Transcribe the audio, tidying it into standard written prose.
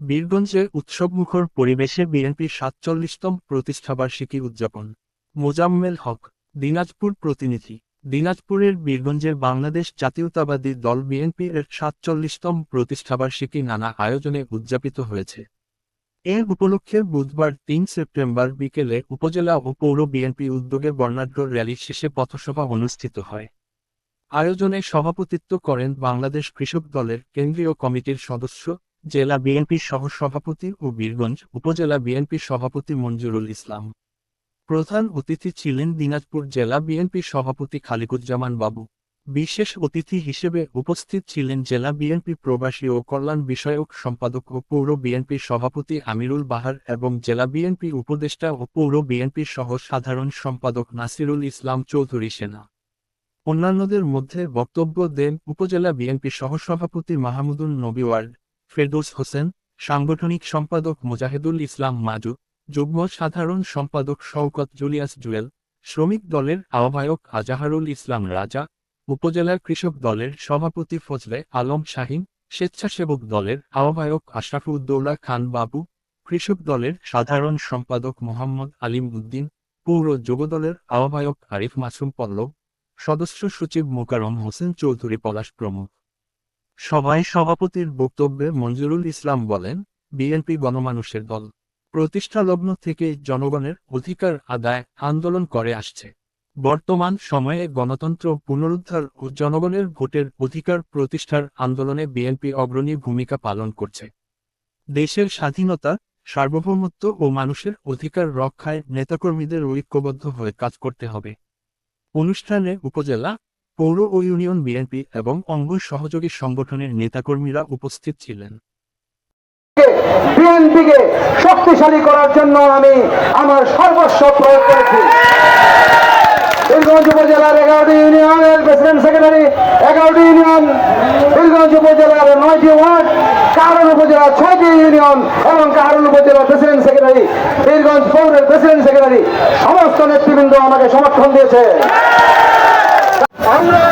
বীরগঞ্জে উৎসবমুখর পরিবেশে বিএনপির ৪৭তম প্রতিষ্ঠাবার্ষিকী উদযাপন। মোজাম্মেল হক, দিনাজপুর প্রতিনিধি। দিনাজপুরের বীরগঞ্জের বাংলাদেশ জাতীয়তাবাদী দল বিএনপি এর ৪৭তম প্রতিষ্ঠাবার্ষিকী নানা আয়োজনে উদযাপিত হয়েছে। এ উপলক্ষে বুধবার ৩ সেপ্টেম্বর বিকেলে উপজেলা ও পৌর বিএনপি উদ্যোগে বর্ণাঢ্য র্যালি শেষে পথসভা অনুষ্ঠিত হয়। আয়োজনে সভাপতিত্ব করেন বাংলাদেশ কৃষক দলের কেন্দ্রীয় কমিটির সদস্য, জেলা বিএনপির সহ-সভাপতি ও বীরগঞ্জ উপজেলা বিএনপির সভাপতি মঞ্জুরুল ইসলাম। প্রধান অতিথি ছিলেন দিনাজপুর জেলা বিএনপির সভাপতি খালিকুজ্জামান বাবু। বিশেষ অতিথি হিসেবে উপস্থিত ছিলেন জেলা বিএনপি প্রবাসী ও কল্যাণ বিষয়ক সম্পাদক ও পৌর বিএনপির সভাপতি আমিরুল বাহার এবং জেলা বিএনপি উপদেষ্টা ও পৌর বিএনপির সহ সাধারণ সম্পাদক নাসিরুল ইসলাম চৌধুরী সেনা। অন্যান্যদের মধ্যে বক্তব্য দেন উপজেলা বিএনপি সহসভাপতি মাহমুদুন নবী ওয়ার্ড, ফেরদৌস হোসেন, সাংগঠনিক সম্পাদক মোজাহেদুল ইসলাম মাজু, যুগ্ম সাধারণ সম্পাদক শওকত জুলিয়াস জুয়েল, শ্রমিক দলের আহ্বায়ক আজাহারুল ইসলাম রাজা, উপজেলা কৃষক দলের সভাপতি ফজলে আলম শাহীন, স্বেচ্ছাসেবক দলের আহ্বায়ক আশরাফুদ্দৌলা খান বাবু, কৃষক দলের সাধারণ সম্পাদক মোহাম্মদ আলিম উদ্দিন, পৌর যুবদলের আহ্বায়ক আরিফ মাসুম পল্লব, সদস্য সচিব মোকাররম হোসেন চৌধুরী পলাশ প্রমুখ। সভায় সভাপতির বক্তব্যে মঞ্জুরুল ইসলাম বলেন, বিএনপি গণমানুষের দল। প্রতিষ্ঠালগ্ন থেকে জনগণের অধিকার আদায় আন্দোলন করে আসছে। বর্তমান সময়ে গণতন্ত্র পুনরুদ্ধার ও জনগণের ভোটের অধিকার প্রতিষ্ঠার আন্দোলনে বিএনপি অগ্রণী ভূমিকা পালন করছে। দেশের স্বাধীনতা, সার্বভৌমত্ব ও মানুষের অধিকার রক্ষায় নেতাকর্মীদের ঐক্যবদ্ধ হয়ে কাজ করতে হবে। অনুষ্ঠানে উপজেলা, পৌর ও ইউনিয়ন বিএনপি এবং অঙ্গ সহযোগী সংগঠনের নেতাকর্মীরা উপস্থিত ছিলেন। বিএনপিকে শক্তিশালী করার জন্য আমি আমার সর্বস্ব প্রয়োগ করেছি। বীরগঞ্জ উপজেলার 11টি ইউনিয়নের প্রেসিডেন্ট সেক্রেটারি, 11টি ইউনিয়ন, বীরগঞ্জ উপজেলার 9টি ওয়ার্ড, কাহারোল উপজেলার 6টি ইউনিয়ন এবং কাহারোল উপজেলার প্রেসিডেন্ট সেক্রেটারি, বীরগঞ্জ পৌরের প্রেসিডেন্ট সেক্রেটারি সমস্ত নেতৃবৃন্দ আমাকে সমর্থন দিয়েছে। আমরা